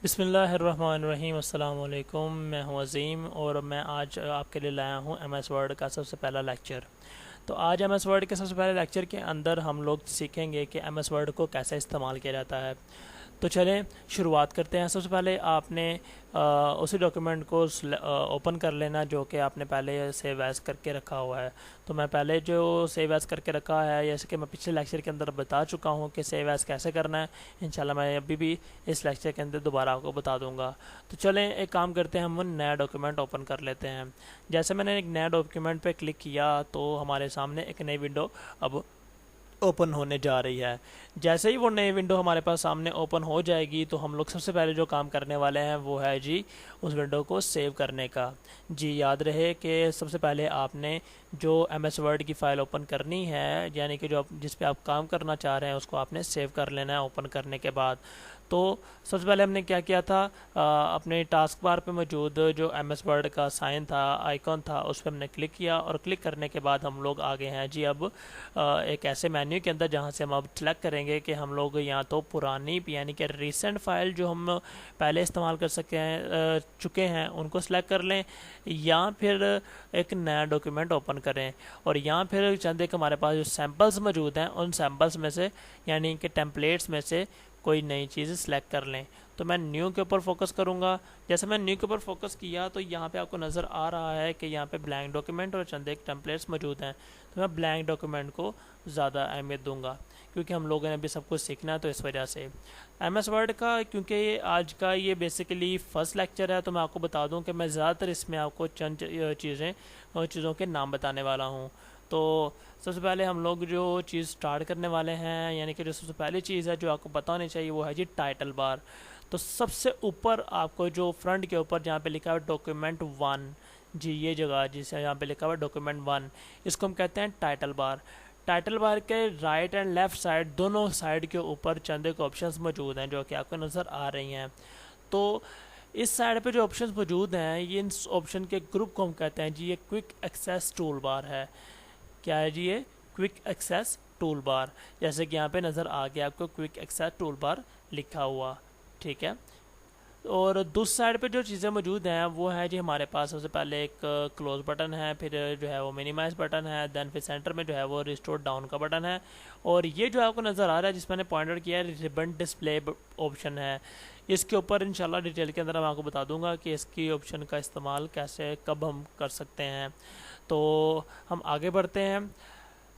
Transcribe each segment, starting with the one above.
बिस्मिल्लाहिर्रहमानिर्रहीम। अस्सलाम वालेकुम। मैं हूं अज़ीम और मैं आज आपके लिए लाया हूं एम एस वर्ड का सबसे पहला लेक्चर। तो आज एम एस वर्ड के सबसे पहले लेक्चर के अंदर हम लोग सीखेंगे कि एम एस वर्ड को कैसे इस्तेमाल किया जाता है। तो चलें शुरुआत करते हैं। सबसे पहले आपने उसी डॉक्यूमेंट को ओपन कर लेना जो कि आपने पहले सेव एज़ करके रखा हुआ है। तो मैं पहले जो सेव एज़ करके रखा है, जैसे कि मैं पिछले लेक्चर के अंदर बता चुका हूँ कि सेव एज़ कैसे करना है, इंशाल्लाह मैं अभी भी इस लेक्चर के अंदर दोबारा आपको बता दूंगा। तो चलें एक काम करते हैं, हम नया डॉक्यूमेंट ओपन कर लेते हैं। जैसे मैंने एक नया डॉक्यूमेंट पे क्लिक किया तो हमारे सामने एक नई विंडो अब ओपन होने जा रही है। जैसे ही वो नई विंडो हमारे पास सामने ओपन हो जाएगी तो हम लोग सबसे पहले जो काम करने वाले हैं वो है जी उस विंडो को सेव करने का। जी याद रहे कि सबसे पहले आपने जो एम एस वर्ड की फ़ाइल ओपन करनी है, यानी कि जो जिस पे आप काम करना चाह रहे हैं, उसको आपने सेव कर लेना है ओपन करने के बाद। तो सबसे पहले हमने क्या किया था, अपने टास्क बार पे मौजूद जो एम एस वर्ड का साइन था, आइकॉन था, उस पर हमने क्लिक किया और क्लिक करने के बाद हम लोग आगे हैं जी अब एक ऐसे मेन्यू के अंदर जहां से हम अब सेलेक्ट करेंगे कि हम लोग या तो पुरानी यानी कि रीसेंट फाइल जो हम पहले इस्तेमाल कर सके हैं चुके हैं उनको सेलेक्ट कर लें, या फिर एक नया डॉक्यूमेंट ओपन करें, और या फिर चंद एक हमारे पास जो सैम्पल्स मौजूद हैं उन सैम्पल्स में से यानी कि टेम्पलेट्स में से कोई नई चीज़ सेलेक्ट कर लें। तो मैं न्यू के ऊपर फोकस करूंगा। जैसे मैं न्यू के ऊपर फोकस किया तो यहाँ पे आपको नज़र आ रहा है कि यहाँ पे ब्लैंक डॉक्यूमेंट और चंद एक टेम्पलेट्स मौजूद हैं। तो मैं ब्लैंक डॉक्यूमेंट को ज़्यादा अहमियत दूंगा क्योंकि हम लोगों ने अभी सब कुछ सीखना है, तो इस वजह से एम एस वर्ड का, क्योंकि ये आज का ये बेसिकली फर्स्ट लेक्चर है, तो मैं आपको बता दूं कि मैं ज़्यादातर इसमें आपको चंद चीज़ों के नाम बताने वाला हूँ। तो सबसे पहले हम लोग जो चीज़ स्टार्ट करने वाले हैं, यानी कि जो सबसे पहली चीज़ है जो आपको पता होनी चाहिए वो है जी टाइटल बार। तो सबसे ऊपर आपको जो फ्रंट के ऊपर जहाँ पे लिखा है डॉक्यूमेंट वन, जी ये जगह जिसे यहाँ पे लिखा हुआ है डॉक्यूमेंट वन, इसको हम कहते हैं टाइटल बार। टाइटल बार के राइट एंड लेफ्ट साइड दोनों साइड के ऊपर चंद एक ऑप्शंस मौजूद हैं जो कि आपको नज़र आ रही हैं। तो इस साइड पे जो ऑप्शंस मौजूद हैं, ये इन ऑप्शन के ग्रुप को हम कहते हैं जी ये क्विक एक्सेस टूल बार है। क्या है जी ये क्विक एक्सेस टूल बार। जैसे कि यहाँ पे नज़र आ गया आपको क्विक एक्सेस टूल बार लिखा हुआ, ठीक है। और दूसरी साइड पे जो चीज़ें मौजूद हैं वो है जी हमारे पास सबसे पहले एक क्लोज बटन है, फिर जो है वो मिनिमाइज बटन है, देन फिर सेंटर में जो है वो रिस्टोर डाउन का बटन है, और ये जो आपको नज़र आ रहा है जिस मैंने पॉइंटर किया है रिबन डिस्प्ले ऑप्शन है। इसके ऊपर इंशाल्लाह डिटेल के अंदर मैं आपको बता दूंगा कि इसकी ऑप्शन का इस्तेमाल कैसे कब हम कर सकते हैं। तो हम आगे बढ़ते हैं।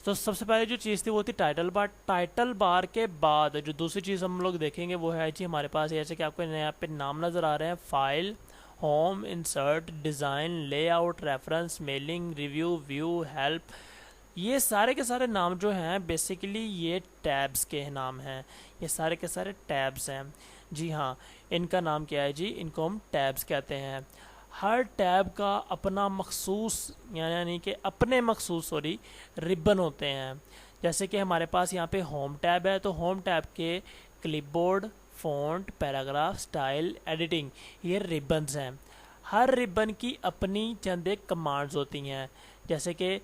तो सबसे पहले जो चीज़ थी वो थी टाइटल बार। टाइटल बार के बाद जो दूसरी चीज़ हम लोग देखेंगे वो है जी हमारे पास, जैसे कि आपको यहाँ पे नाम नज़र आ रहे हैं, file, home, insert, design, layout, reference, mailing, review, view, help. ये सारे के सारे नाम जो हैं बेसिकली ये टैब्स के नाम हैं। ये सारे के सारे टैब्स हैं। जी हाँ, इनका नाम क्या है जी, इनको हम टैब्स कहते हैं। हर टैब का अपना मखसूस यानी कि अपने मखसूस रिबन होते हैं। जैसे कि हमारे पास यहाँ पे होम टैब है, तो होम टैब के clipboard, font, paragraph, style, editing, ये रिबन्स हैं। हर रिबन की अपनी चंद एक कमांड्स होती हैं। जैसे कि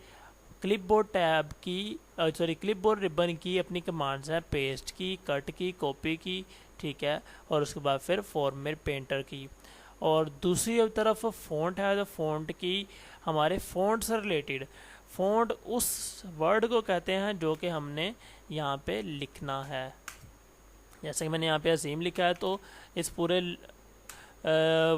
क्लिपबोर्ड टैब की क्लिपबोर्ड रिबन की अपनी कमांड्स हैं पेस्ट की, कट की, कॉपी की, ठीक है, और उसके बाद फिर फॉर्मेट पेंटर की। और दूसरी तरफ फ़ॉन्ट है, तो फ़ॉन्ट की हमारे फ़ॉन्ट से रिलेटेड, फ़ॉन्ट उस वर्ड को कहते हैं जो कि हमने यहाँ पे लिखना है। जैसे कि मैंने यहाँ पे अजीम लिखा है, तो इस पूरे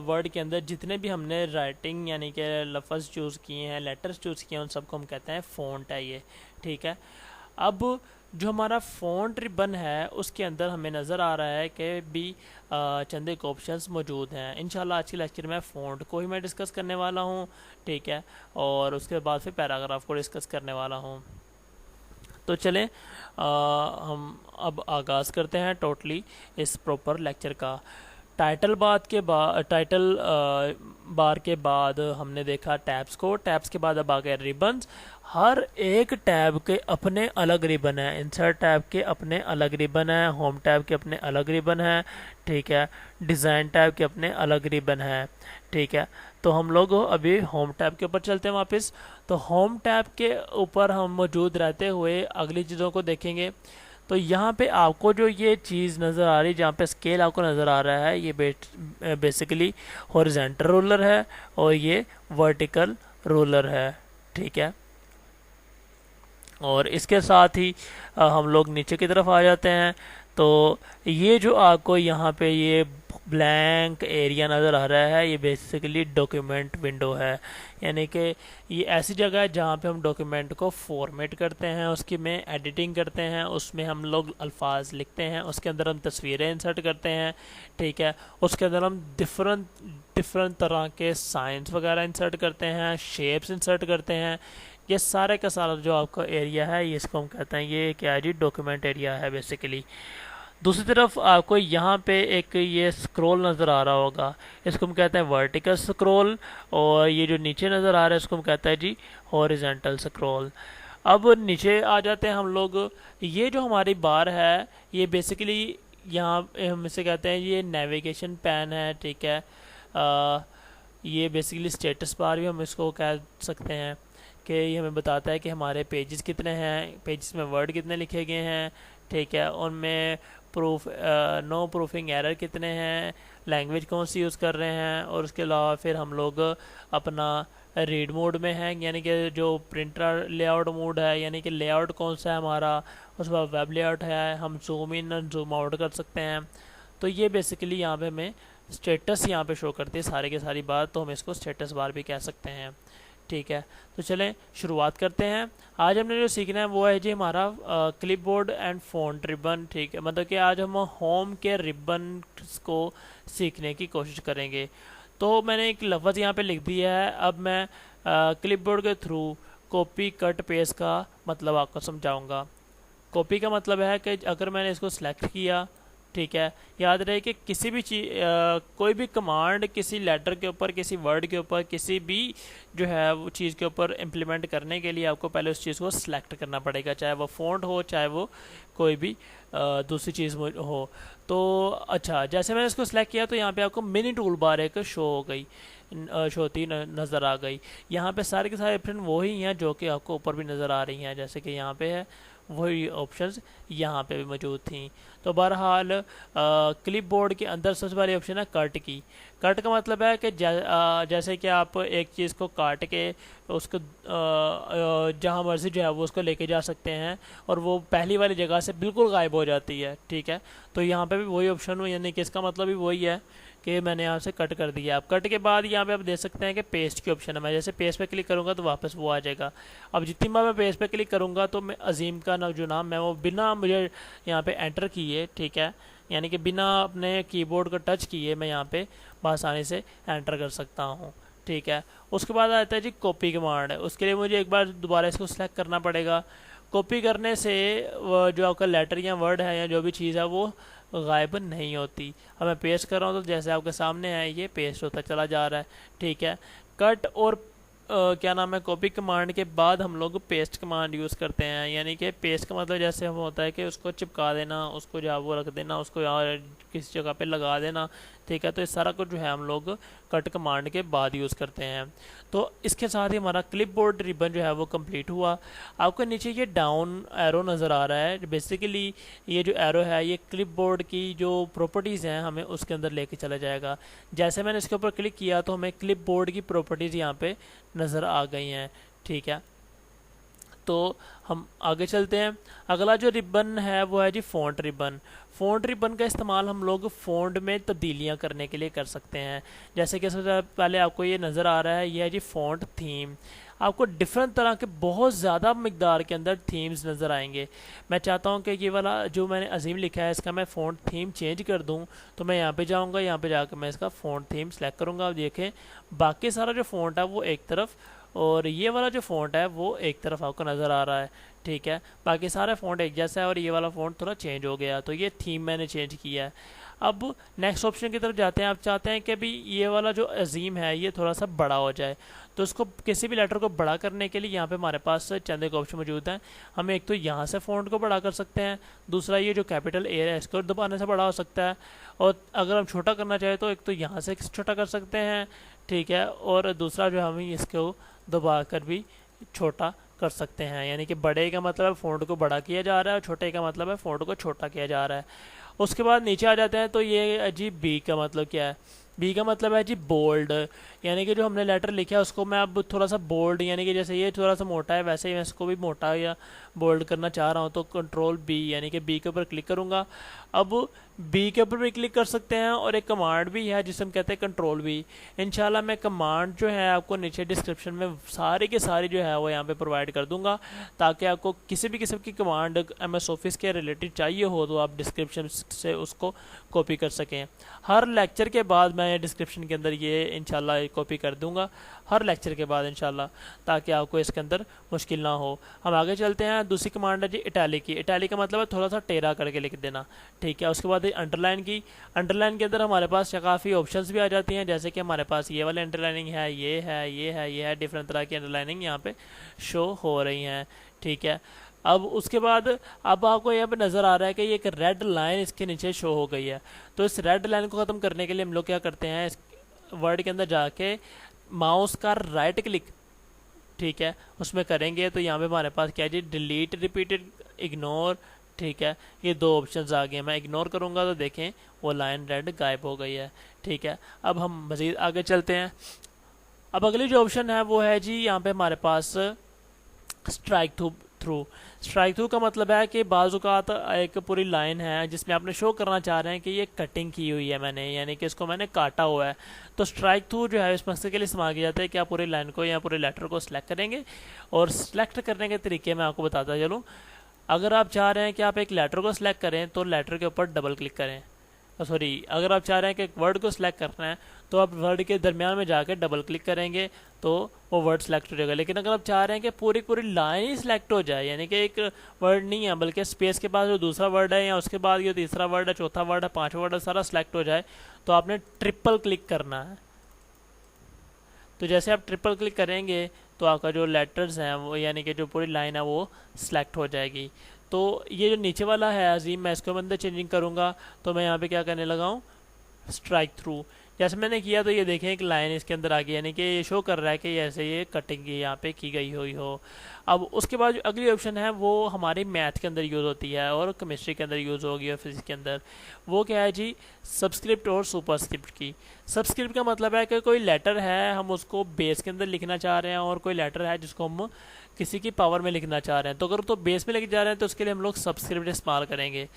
वर्ड के अंदर जितने भी हमने राइटिंग यानी कि लफ्ज़ चूज़ किए हैं, लेटर्स चूज़ किए हैं, उन सबको हम कहते हैं फ़ॉन्ट है ये, ठीक है। अब जो हमारा फ़ॉन्ट रिबन है उसके अंदर हमें नज़र आ रहा है कि भी चंद एक ऑप्शंस मौजूद हैं। इंशाल्लाह आज के लेक्चर में फ़ॉन्ट को ही मैं डिस्कस करने वाला हूँ, ठीक है, और उसके बाद फिर पैराग्राफ को डिस्कस करने वाला हूँ। तो चलें हम अब आगाज़ करते हैं टोटली इस प्रॉपर लेक्चर का। टाइटल बार के बाद हमने देखा टैब्स को, टैब्स के बाद अब आ गए रिबन्स। हर एक टैब के अपने अलग रिबन है। इंसर्ट टैब के अपने अलग रिबन है, होम टैब के अपने अलग रिबन है, ठीक है, डिज़ाइन टैब के अपने अलग रिबन है, ठीक है। तो हम लोग अभी होम टैब के ऊपर चलते हैं वापस। तो होम टैब के ऊपर हम मौजूद रहते हुए अगली चीज़ों को देखेंगे। तो यहाँ पे आपको जो ये चीज़ नज़र आ रही है, जहाँ पे स्केल आपको नज़र आ रहा है, ये बेसिकली हॉरिजॉन्टल रोलर है और ये वर्टिकल रोलर है। ठीक है, और इसके साथ ही हम लोग नीचे की तरफ आ जाते हैं। तो ये जो आपको यहाँ पे ये ब्लैंक एरिया नज़र आ रहा है, ये बेसिकली डॉक्यूमेंट विंडो है। यानी कि ये ऐसी जगह है जहाँ पे हम डॉक्यूमेंट को फॉर्मेट करते हैं, उसकी में एडिटिंग करते हैं, उसमें हम लोग अल्फाज लिखते हैं, उसके अंदर हम तस्वीरें इंसर्ट करते हैं। ठीक है, उसके अंदर हम डिफरेंट तरह के साइंस वगैरह इंसर्ट करते हैं, शेप्स इंसर्ट करते हैं। ये सारे का सारा जो आपका एरिया है, ये इसको हम कहते हैं, ये क्या है जी, डॉक्यूमेंट एरिया है बेसिकली। दूसरी तरफ आपको यहाँ पे एक ये स्क्रॉल नज़र आ रहा होगा, इसको हम कहते हैं वर्टिकल स्क्रॉल, और ये जो नीचे नज़र आ रहा है इसको हम कहते हैं जी हॉरिजॉन्टल स्क्रॉल। अब नीचे आ जाते हैं हम लोग। ये जो हमारी बार है, ये बेसिकली यहाँ हम इसे कहते हैं ये नेविगेशन पैन है। ठीक है, ये बेसिकली स्टेटस बार भी हम इसको कह सकते हैं कि ये हमें बताता है कि हमारे पेजेस कितने हैं, पेजेस में वर्ड कितने लिखे गए हैं। ठीक है, उनमें नो प्रूफिंग एरर कितने हैं, लैंग्वेज कौन सी यूज़ कर रहे हैं, और उसके अलावा फिर हम लोग अपना रीड मोड में हैं, यानी कि जो प्रिंटर लेआउट मोड है, यानी कि लेआउट कौन सा है हमारा, उसके बाद वेब लेआउट है, हम जूम इन और जूम आउट कर सकते हैं। तो ये बेसिकली यहाँ पे हमें स्टेटस यहाँ पे शो करती है सारी की सारी बात, तो हम इसको स्टेटस बार भी कह सकते हैं। ठीक है, तो चलें शुरुआत करते हैं। आज हमने जो सीखना है वो है जी हमारा क्लिपबोर्ड एंड फ़ॉन्ट रिबन। ठीक है, मतलब कि आज हम होम के रिबन को सीखने की कोशिश करेंगे। तो मैंने एक लफ्ज़ यहाँ पे लिख दिया है। अब मैं क्लिपबोर्ड के थ्रू कॉपी कट पेस्ट का मतलब आपको समझाऊंगा। कॉपी का मतलब है कि अगर मैंने इसको सेलेक्ट किया, ठीक है, याद रहे कि किसी भी चीज़ कोई भी कमांड किसी लेटर के ऊपर, किसी वर्ड के ऊपर, किसी भी जो है वो चीज़ के ऊपर इम्प्लीमेंट करने के लिए आपको पहले उस चीज़ को सिलेक्ट करना पड़ेगा, चाहे वो फ़ॉन्ट हो, चाहे वो कोई भी दूसरी चीज़ हो। तो अच्छा, जैसे मैंने इसको सिलेक्ट किया तो यहाँ पे आपको मिनी टूल बार एक शो हो गई, शो होती नज़र आ गई। यहाँ पे सारे के सारे ऑप्शन वही हैं जो कि आपको ऊपर भी नज़र आ रही हैं, जैसे कि यहाँ पे है वही ऑप्शंस यहाँ पे भी मौजूद थी। तो बहरहाल क्लिपबोर्ड के अंदर सबसे पहले ऑप्शन है कट की। कट का मतलब है कि जैसे कि आप एक चीज़ को काट के उसको जहाँ मर्जी जो है वो उसको लेके जा सकते हैं और वो पहली वाली जगह से बिल्कुल गायब हो जाती है। ठीक है, तो यहाँ पे भी वही ऑप्शन हो, यानी कि इसका मतलब भी वही है कि मैंने यहाँ से कट कर दिया। अब कट के बाद यहाँ पे आप देख सकते हैं कि पेस्ट की ऑप्शन है। मैं जैसे पेस्ट पे क्लिक करूँगा तो वापस वो आ जाएगा। अब जितनी बार मैं पेस्ट पे क्लिक करूँगा तो मैं अजीम का जो नाम है वो बिना मुझे यहाँ पे एंटर किए, ठीक है, यानी कि बिना अपने कीबोर्ड को टच किए मैं यहाँ पे आसानी से एंटर कर सकता हूँ। ठीक है, उसके बाद आता है जी कॉपी कमांड है। उसके लिए मुझे एक बार दोबारा इसको सिलेक्ट करना पड़ेगा। कॉपी करने से जो आपका लेटर या वर्ड है या जो भी चीज़ है वो गायब नहीं होती। अब मैं पेस्ट कर रहा हूँ तो जैसे आपके सामने है ये पेस्ट होता चला जा रहा है। ठीक है, कट और क्या नाम है, कॉपी कमांड के बाद हम लोग पेस्ट कमांड यूज़ करते हैं। यानी कि पेस्ट का मतलब जैसे हम होता है कि उसको चिपका देना, उसको जहाँ वो रख देना, उसको यहाँ किसी जगह पे लगा देना। ठीक है, तो इस सारा कुछ जो है हम लोग कट कमांड के बाद यूज़ करते हैं। तो इसके साथ ही हमारा क्लिपबोर्ड रिबन जो है वो कंप्लीट हुआ। आपको नीचे ये डाउन एरो नज़र आ रहा है। बेसिकली ये जो एरो है ये क्लिपबोर्ड की जो प्रॉपर्टीज़ हैं हमें उसके अंदर लेके चला जाएगा। जैसे मैंने इसके ऊपर क्लिक किया तो हमें क्लिपबोर्ड की प्रॉपर्टीज़ यहाँ पे नज़र आ गई हैं। ठीक है, तो हम आगे चलते हैं। अगला जो रिबन है वो है जी फ़ॉन्ट रिबन। फ़ॉन्ट रिबन का इस्तेमाल हम लोग फ़ॉन्ट में तब्दीलियाँ करने के लिए कर सकते हैं। जैसे कि सबसे पहले आपको ये नज़र आ रहा है, ये है जी फ़ॉन्ट थीम। आपको डिफरेंट तरह के बहुत ज़्यादा मकदार के अंदर थीम्स नज़र आएंगे। मैं चाहता हूँ कि ये वाला जो मैंने अजीम लिखा है इसका मैं फ़ॉन्ट थीम चेंज कर दूँ, तो मैं यहाँ पे जाऊँगा, यहाँ पे जाकर मैं इसका फ़ॉन्ट थीम सेलेक्ट करूँगा। अब देखें बाकी सारा जो फ़ॉन्ट है वो एक तरफ और ये वाला जो फ़ॉन्ट है वो एक तरफ आपको नज़र आ रहा है। ठीक है, बाकी सारे फ़ॉन्ट एक जैसा है और ये वाला फ़ॉन्ट थोड़ा चेंज हो गया, तो ये थीम मैंने चेंज किया है। अब नेक्स्ट ऑप्शन की तरफ जाते हैं। आप चाहते हैं कि भी ये वाला जो अजीम है ये थोड़ा सा बड़ा हो जाए, तो इसको किसी भी लेटर को बड़ा करने के लिए यहाँ पे हमारे पास चंद एक ऑप्शन मौजूद हैं। हम एक तो यहाँ से फ़ॉन्ट को बड़ा कर सकते हैं, दूसरा ये जो कैपिटल ए है इसको दबाने से बड़ा हो सकता है, और अगर हम छोटा करना चाहें तो एक तो यहाँ से छोटा कर सकते हैं। ठीक है, और दूसरा जो हम इसको दबा कर भी छोटा कर सकते हैं। यानी कि बड़े का मतलब है फ़ॉन्ट को बड़ा किया जा रहा है और छोटे का मतलब है फ़ॉन्ट को छोटा किया जा रहा है। उसके बाद नीचे आ जाते हैं तो ये जी बी का मतलब क्या है। बी का मतलब है जी बोल्ड, यानी कि जो हमने लेटर लिखा है उसको मैं अब थोड़ा सा बोल्ड, यानी कि जैसे ये थोड़ा सा मोटा है वैसे ही मैं इसको भी मोटा या बोल्ड करना चाह रहा हूँ, तो कंट्रोल बी यानी कि बी के ऊपर क्लिक करूँगा। अब बी के ऊपर भी क्लिक कर सकते हैं और एक कमांड भी है जिसे हम कहते हैं कंट्रोल बी। इंशाल्लाह मैं कमांड जो है आपको नीचे डिस्क्रिप्शन में सारी की सारी जो है वो यहाँ पे प्रोवाइड कर दूंगा, ताकि आपको किसी भी किस्म की कमांड MS ऑफिस के रिलेटेड चाहिए हो तो आप डिस्क्रिप्शन से उसको कॉपी कर सकें। हर लेक्चर के बाद मैं डिस्क्रिप्शन के अंदर ये इंशाल्लाह कॉपी कर दूंगा, हर लेक्चर के बाद इंशाल्लाह, ताकि आपको इसके अंदर मुश्किल ना हो। हम आगे चलते हैं। दूसरी कमांड है जी इटैलिक की। इटैलिक का मतलब है थोड़ा सा टेढ़ा करके लिख देना, ठीक है। उसके बाद अंडरलाइन की। अंडरलाइन के अंदर हमारे पास काफ़ी ऑप्शंस भी आ जाती हैं, जैसे कि हमारे पास ये वाली अंडरलाइनिंग है, ये है, ये है, ये है, डिफरेंट तरह की अंडरलाइनिंग यहाँ पे शो हो रही हैं, ठीक है। अब उसके बाद अब आपको यहाँ पे नज़र आ रहा है कि ये एक रेड लाइन इसके नीचे शो हो गई है। तो इस रेड लाइन को ख़त्म करने के लिए हम लोग क्या करते हैं, इस वर्ड के अंदर जाके माउस का राइट क्लिक, ठीक है, उसमें करेंगे तो यहाँ पे हमारे पास क्या है जी, डिलीट, रिपीटेड, इग्नोर, ठीक है। ये दो ऑप्शंस आ गए। मैं इग्नोर करूँगा तो देखें वो लाइन रेड गायब हो गई है, ठीक है। अब हम मज़ीद आगे चलते हैं। अब अगली जो ऑप्शन है वो है जी यहाँ पे हमारे पास स्ट्राइक थ्रू। स्ट्राइक थ्रू का मतलब है कि बाज़-औक़ात एक पूरी लाइन है जिसमें आपने शो करना चाह रहे हैं कि ये कटिंग की हुई है मैंने, यानी कि इसको मैंने काटा हुआ है। तो स्ट्राइक थ्रू जो है इस मकसद के लिए इस्तेमाल किया जाता है कि आप पूरी लाइन को या पूरे लेटर को सिलेक्ट करेंगे, और सिलेक्ट करने के तरीके मैं आपको बताता चलूँ। अगर आप चाह रहे हैं कि आप एक लेटर को सिलेक्ट करें तो लेटर के ऊपर डबल क्लिक करें, सॉरी, अगर आप चाह रहे हैं कि एक वर्ड को सिलेक्ट करना है तो आप वर्ड के दरमियान में जाकर डबल क्लिक करेंगे तो वो वर्ड सेलेक्ट हो जाएगा। लेकिन अगर आप चाह रहे हैं कि पूरी पूरी लाइन ही सिलेक्ट हो जाए, यानी कि एक वर्ड नहीं है बल्कि स्पेस के पास जो दूसरा वर्ड है या उसके बाद जो तीसरा वर्ड है, चौथा वर्ड है, पांचवा वर्ड है, सारा सिलेक्ट हो जाए, तो आपने ट्रिपल क्लिक करना है। तो जैसे आप ट्रिपल क्लिक करेंगे तो आपका जो लेटर्स हैं वो, यानी कि जो पूरी लाइन है वो सिलेक्ट हो जाएगी। तो ये जो नीचे वाला है अजीम, मैं इसको अंदर चेंजिंग करूँगा तो मैं यहाँ पे क्या करने लगा हूँ, स्ट्राइक थ्रू। जैसे मैंने किया तो ये देखें एक लाइन इसके अंदर आ गई, यानी कि ये शो कर रहा है कि ऐसे ये कटिंग यहाँ पे की गई हुई हो। अब उसके बाद जो अगली ऑप्शन है वो हमारी मैथ के अंदर यूज़ होती है और केमिस्ट्री के अंदर यूज़ होगी और फिजिक्स के अंदर। वो क्या है जी, सबस्क्रिप्ट और सुपरस्क्रिप्ट की। सबस्क्रिप्ट का मतलब है कि कोई लेटर है हम उसको बेस के अंदर लिखना चाह रहे हैं, और कोई लेटर है जिसको हम किसी की पावर में लिखना चाह रहे हैं। तो अगर तो बेस में लेके जा रहे हैं तो उसके लिए हम लोग सबस्क्रिप्ट इस्तेमाल करेंगे।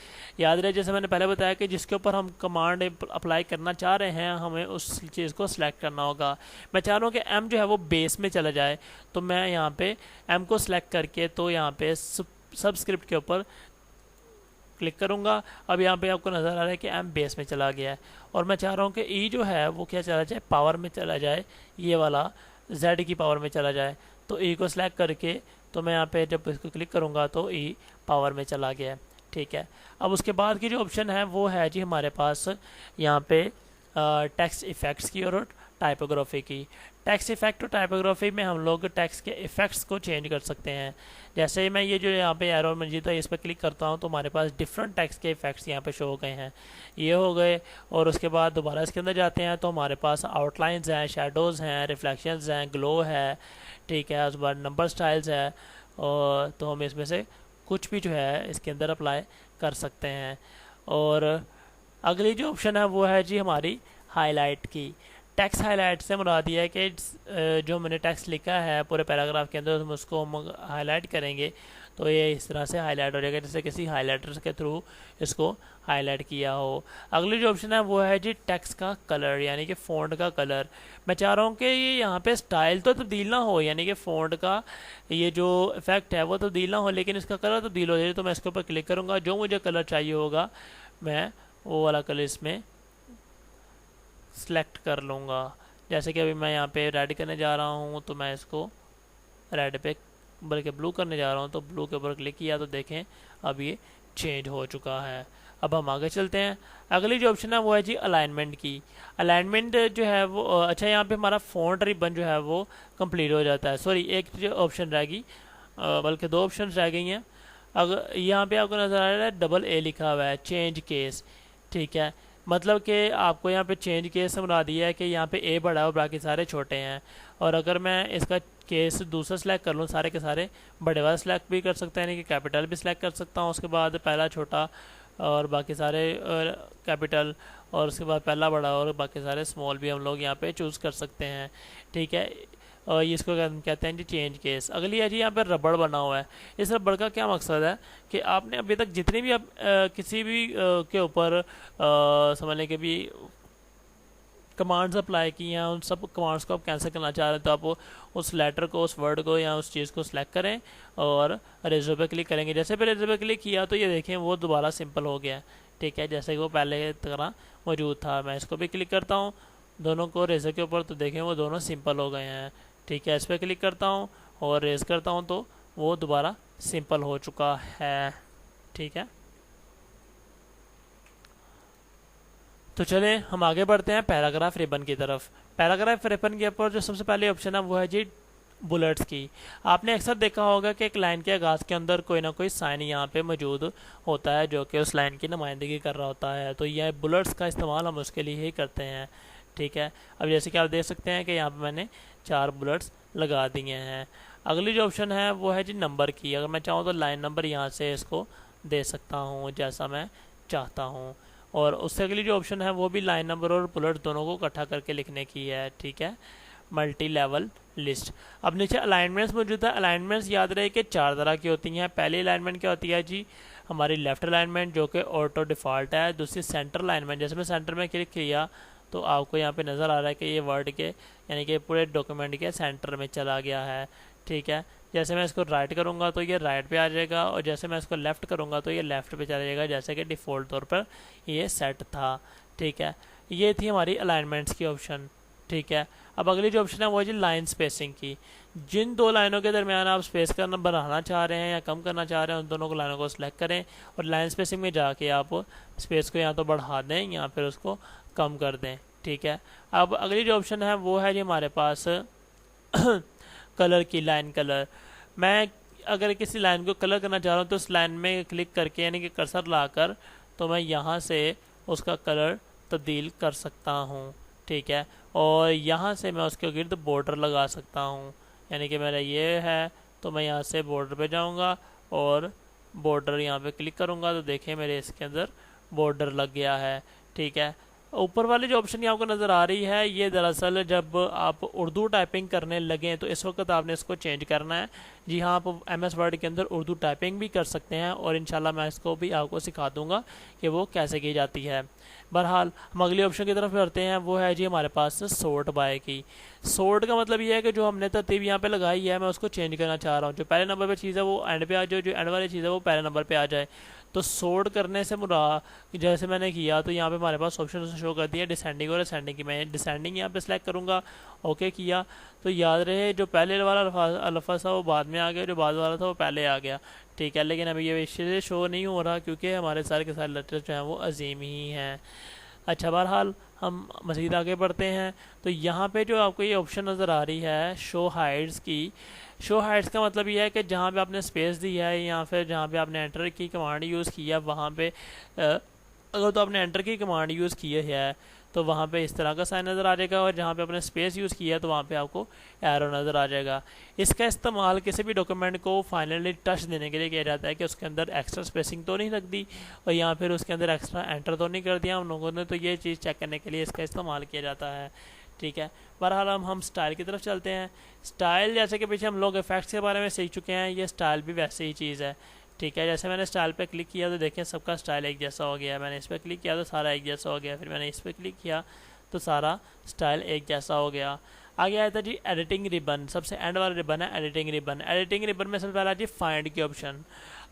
याद रहे जैसे मैंने पहले बताया कि जिसके ऊपर हम कमांड अप्लाई करना चाह रहे हैं हमें उस चीज़ को सिलेक्ट करना होगा। मैं चाह रहा हूँ कि एम जो है वो बेस में चला जाए, तो मैं यहाँ पे एम को सिलेक्ट करके तो यहाँ पे सबस्क्रिप्ट के ऊपर क्लिक करूँगा। अब यहाँ पे आपको नज़र आ रहा है कि एम बेस में चला गया है, और मैं चाह रहा हूँ कि ई जो है वो क्या चला जाए, पावर में चला जाए, ये वाला जेड की पावर में चला जाए। तो ई को सिलेक्ट करके तो मैं यहाँ पे जब इसको क्लिक करूँगा तो ई पावर में चला गया है, ठीक है। अब उसके बाद की जो ऑप्शन है वो है जी हमारे पास यहाँ पे टेक्स्ट इफ़ेक्ट्स की और टाइपोग्राफी की। टेक्स्ट इफ़ेक्ट और टाइपोग्राफी में हम लोग टेक्स्ट के इफ़ेक्ट्स को चेंज कर सकते हैं। जैसे मैं ये जो यहाँ पे एरो मौजूद है इस पर क्लिक करता हूँ तो हमारे पास डिफरेंट टेक्स्ट के इफ़ेक्ट्स यहाँ पे शो हो गए हैं, ये हो गए। और उसके बाद दोबारा इसके अंदर जाते हैं तो हमारे पास आउटलाइंस हैं, शेडोज़ हैं, रिफ्लेक्शंस हैं, ग्लो है, ठीक है। उसके बाद नंबर स्टाइल्स है, और तो हम इसमें से कुछ भी जो है इसके अंदर अप्लाई कर सकते हैं। और अगली जो ऑप्शन है वो है जी हमारी हाईलाइट की। टेक्स्ट हाईलाइट से मुराद ये है कि जो मैंने टेक्स्ट लिखा है पूरे पैराग्राफ के अंदर उसको हम हाईलाइट करेंगे तो ये इस तरह से हाईलाइट हो जाएगा, जैसे किसी हाईलाइटर के थ्रू इसको हाईलाइट किया हो। अगली जो ऑप्शन है वो है जी टेक्स्ट का कलर, यानी कि फ़ॉन्ट का कलर। मैं चाह रहा हूँ कि ये यहाँ पे स्टाइल तो तब्दील ना हो, यानी कि फ़ॉन्ट का ये जो इफ़ेक्ट है वो तब्दील ना हो, लेकिन इसका कलर तब्दील हो जाए। तो मैं इसके ऊपर क्लिक करूँगा, जो मुझे कलर चाहिए होगा मैं वो वाला कलर इसमें सेलेक्ट कर लूँगा। जैसे कि अभी मैं यहाँ पे रेड करने जा रहा हूँ तो मैं इसको रेड पे बल्कि ब्लू करने जा रहा हूँ, तो ब्लू के ऊपर क्लिक किया तो देखें अब ये चेंज हो चुका है। अब हम आगे चलते हैं। अगली जो ऑप्शन है वो है जी अलाइनमेंट की। अलाइनमेंट जो है वो अच्छा, यहाँ पे हमारा फ़ॉन्ट रिबन जो है वो कंप्लीट हो जाता है। सॉरी, एक जो ऑप्शन रह गई, बल्कि दो ऑप्शन रह गई हैं। अगर यहाँ पे आपको नज़र आ रहा है डबल ए लिखा हुआ है, चेंज केस, ठीक है। मतलब कि आपको यहाँ पे चेंज केस बना दिया है कि यहाँ पे ए बड़ा है और बाकी सारे छोटे हैं। और अगर मैं इसका केस दूसरा सेलेक्ट कर लूँ, सारे के सारे बड़े वाला सेलेक्ट भी कर सकते हैं, यानी कि कैपिटल भी सेलेक्ट कर सकता हूँ, उसके बाद पहला छोटा और बाकी सारे कैपिटल, और उसके बाद पहला बड़ा और बाकी सारे स्मॉल भी हम लोग यहाँ पे चूज़ कर सकते हैं। ठीक है, और ये इसको कहते हैं जी चेंज केस। अगली है जी यहाँ पे रबड़ बना हुआ है। इस रबड़ का क्या मकसद है कि आपने अभी तक जितनी भी आप किसी भी के ऊपर समझ लें कि भी कमांड्स अप्लाई की हैं, उन सब कमांड्स को आप कैंसिल करना चाह रहे हैं, तो आप उस लेटर को, उस वर्ड को या उस चीज़ को सिलेक्ट करें और रेजो पे क्लिक करेंगे। जैसे पहले रेजो पे क्लिक किया तो ये देखें वो दोबारा सिंपल हो गया। ठीक है, जैसे कि वो पहले की तरह मौजूद था। मैं इसको भी क्लिक करता हूँ दोनों को रेजो के ऊपर, तो देखें वो दोनों सिंपल हो गए हैं। ठीक है, इस पर क्लिक करता हूँ और रेज करता हूँ तो वो दोबारा सिंपल हो चुका है। ठीक है, तो चले हम आगे बढ़ते हैं पैराग्राफ रिबन की तरफ। पैराग्राफ रिबन के ऊपर जो सबसे पहले ऑप्शन है वो है जी बुलेट्स की। आपने अक्सर देखा होगा कि एक लाइन के आगाज़ के अंदर कोई ना कोई साइन यहाँ पे मौजूद होता है जो कि उस लाइन की नुमाइंदगी कर रहा होता है, तो यह बुलेट्स का इस्तेमाल हम उसके लिए ही करते हैं। ठीक है, अब जैसे कि आप देख सकते हैं कि यहाँ पे मैंने 4 बुलेट्स लगा दिए हैं। अगली जो ऑप्शन है वो है जी नंबर की। अगर मैं चाहूँ तो लाइन नंबर यहाँ से इसको दे सकता हूँ जैसा मैं चाहता हूँ। और उससे अगली जो ऑप्शन है वो भी लाइन नंबर और बुलेट दोनों को इकट्ठा करके लिखने की है। ठीक है, मल्टी लेवल लिस्ट। अब नीचे अलाइनमेंट्स मौजूद है। अलाइनमेंट्स याद रहे कि 4 तरह की होती हैं। पहली अलाइनमेंट क्या होती है जी, हमारी लेफ्ट अलाइनमेंट जो कि ऑटो डिफ़ॉल्ट है। दूसरी सेंटर अलाइनमेंट, जैसे मैं सेंटर में क्लिक किया तो आपको यहाँ पे नज़र आ रहा है कि ये वर्ड के यानी कि पूरे डॉक्यूमेंट के सेंटर में चला गया है। ठीक है, जैसे मैं इसको राइट करूँगा तो ये राइट पे आ जाएगा, और जैसे मैं इसको लेफ़्ट करूँगा तो ये लेफ़्ट पे चला जाएगा, जैसे कि डिफ़ॉल्ट तौर पर ये सेट था। ठीक है, ये थी हमारी अलाइनमेंट्स की ऑप्शन। ठीक है, अब अगली जो ऑप्शन है वो है जी लाइन स्पेसिंग की। जिन 2 लाइनों के दरमियान आप स्पेस करना बढ़ाना चाह रहे हैं या कम करना चाह रहे हैं, उन दोनों को लाइनों को सिलेक्ट करें और लाइन स्पेसिंग में जाके आप स्पेस को या तो बढ़ा दें या फिर उसको कम कर दें। ठीक है, अब अगली जो ऑप्शन है वो है जी हमारे पास कलर की, लाइन कलर। मैं अगर किसी लाइन को कलर करना चाह रहा हूँ तो उस लाइन में क्लिक करके यानी कि कर्सर लाकर तो मैं यहाँ से उसका कलर तब्दील कर सकता हूँ। ठीक है, और यहाँ से मैं उसके गिर्द बॉर्डर लगा सकता हूँ, यानी कि मेरा ये है तो मैं यहाँ से बॉर्डर पे जाऊँगा और बॉर्डर यहाँ पे क्लिक करूँगा तो देखें मेरे इसके अंदर बॉर्डर लग गया है। ठीक है, ऊपर वाली जो ऑप्शन आपको नज़र आ रही है ये दरअसल जब आप उर्दू टाइपिंग करने लगें तो इस वक्त आपने इसको चेंज करना है। जी हाँ, आप MS वर्ड के अंदर उर्दू टाइपिंग भी कर सकते हैं और इंशाल्लाह मैं इसको भी आपको सिखा दूंगा कि वो कैसे की जाती है। बहरहाल हम अगले ऑप्शन की तरफ बढ़ते हैं, वो है जी हमारे पास सॉर्ट बाय की। सॉर्ट का मतलब ये है कि जो हमने तरतीब यहाँ पे लगाई है मैं उसको चेंज करना चाह रहा हूँ। जो पहले नंबर पर चीज़ है वो एंड पे आ जाए, जो एंड वाली चीज़ है वो पहले नंबर पर आ जाए। तो सॉर्ट करने से मुराद जैसे मैंने किया तो यहाँ पे हमारे पास ऑप्शन शो कर दिया डिसेंडिंग और असेंडिंग की। मैं डिसेंडिंग यहाँ पे सिलेक्ट करूँगा, ओके किया तो याद रहे जो पहले वाला लफ्ज़ था वो बाद में आ गया, जो बाद वाला था वो पहले आ गया। ठीक है, लेकिन अभी ये इसलिए शो नहीं हो रहा क्योंकि हमारे सारे के सारे लेटर्स जो हैं वो अजीम ही हैं। अच्छा, बहरहाल हम मज़ीद आगे बढ़ते हैं। तो यहाँ पे जो आपको ये ऑप्शन नज़र आ रही है शो हाइड्स की। शो हाइड्स का मतलब ये है कि जहाँ पे आपने स्पेस दी है या फिर जहाँ पे आपने एंटर की कमांड यूज़ की है वहाँ पे अगर तो आपने एंटर की कमांड यूज़ की है तो वहाँ पे इस तरह का साइन नज़र आ जाएगा, और जहाँ पे आपने स्पेस यूज़ किया है तो वहाँ पे आपको एरो नज़र आ जाएगा। इसका इस्तेमाल किसी भी डॉक्यूमेंट को फाइनली टच देने के लिए किया जाता है कि उसके अंदर एक्स्ट्रा स्पेसिंग तो नहीं रख दी और या फिर उसके अंदर एक्स्ट्रा एंटर तो नहीं कर दिया हम लोगों ने, तो ये चीज़ चेक करने के लिए इसका इस्तेमाल किया जाता है। ठीक है, बहरहाल हम स्टाइल की तरफ चलते हैं। स्टाइल जैसे कि पीछे हम लोग इफेक्ट्स के बारे में सीख चुके हैं, ये स्टाइल भी वैसे ही चीज़ है। ठीक है, जैसे मैंने स्टाइल पे क्लिक किया तो देखें सबका स्टाइल एक जैसा हो गया। मैंने इस पर क्लिक किया तो सारा एक जैसा हो गया, फिर मैंने इस पर क्लिक किया तो सारा स्टाइल एक जैसा हो गया। आगे आया था जी एडिटिंग रिबन। सबसे एंड वाला रिबन है एडिटिंग रिबन। एडिटिंग रिबन में सबसे पहला जी फाइंड की ऑप्शन।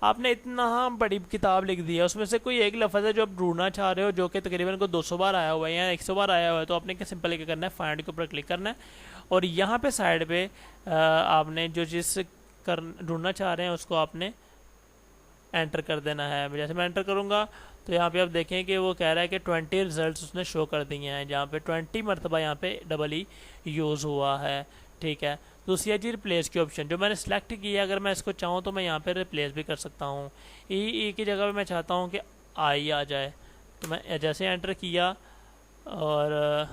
आपने इतना बड़ी किताब लिख दी है, उसमें से कोई एक लफ्ज़ है जो आप ढूंढना चाह रहे हो जो कि तकरीबन को 200 बार आया हुआ है या 100 बार आया हुआ है, तो आपने क्या सिंपल क्या करना है, फाइंड के ऊपर क्लिक करना है और यहाँ पे साइड पे आपने जो चीज़ कर ढूंढना चाह रहे हैं उसको आपने एंटर कर देना है। जैसे मैं एंटर करूँगा तो यहाँ पे आप देखें कि वो कह रहा है कि 20 रिजल्ट्स उसने शो कर दिए हैं, जहाँ पे 20 मरतबा यहाँ पे डबल ई यूज़ हुआ है। ठीक है, दूसरी है जी रिप्लेस की ऑप्शन। जो मैंने सेलेक्ट किया अगर मैं इसको चाहूँ तो मैं यहाँ पे रिप्लेस भी कर सकता हूँ। ई की जगह पे मैं चाहता हूँ कि आई आ जाए तो मैं जैसे एंटर किया और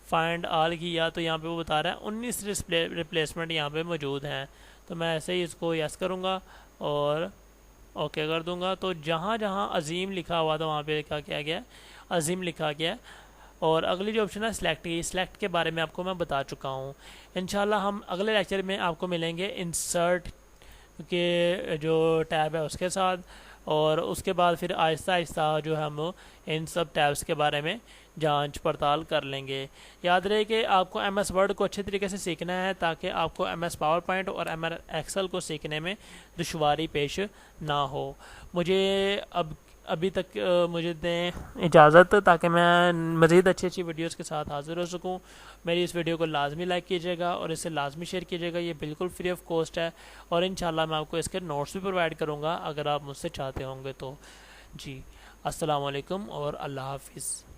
फाइंड ऑल किया तो यहाँ पे वो बता रहा है 19 रिप्लेसमेंट यहाँ पे मौजूद हैं। तो मैं ऐसे ही इसको यस करूँगा और ओके कर दूँगा। तो जहाँ जहाँ अजीम लिखा हुआ था वहाँ पे लिखा क्या गया, अजीम लिखा गया। और अगली जो ऑप्शन है सिलेक्ट की, सिलेक्ट के बारे में आपको मैं बता चुका हूँ। इंशाल्लाह हम अगले लेक्चर में आपको मिलेंगे इंसर्ट के जो टैब है उसके साथ, और उसके बाद फिर आहिस्ता आहिस्ता जो है हम इन सब टैब्स के बारे में जांच पड़ताल कर लेंगे। याद रहे कि आपको एमएस वर्ड को अच्छे तरीके से सीखना है ताकि आपको एमएस पावर पॉइंट और एमएस एक्सेल को सीखने में दुश्वारी पेश ना हो। मुझे अभी तक मुझे दें इजाज़त ताकि मैं मज़ीद अच्छी अच्छी वीडियोस के साथ हाज़िर हो सकूं। मेरी इस वीडियो को लाजमी लाइक कीजिएगा और इसे लाजमी शेयर कीजिएगा। ये बिल्कुल फ्री ऑफ कॉस्ट है और इंशाल्लाह मैं आपको इसके नोट्स भी प्रोवाइड करूँगा अगर आप मुझसे चाहते होंगे तो। जी, अस्सलाम वालेकुम और अल्लाह हाफिज़।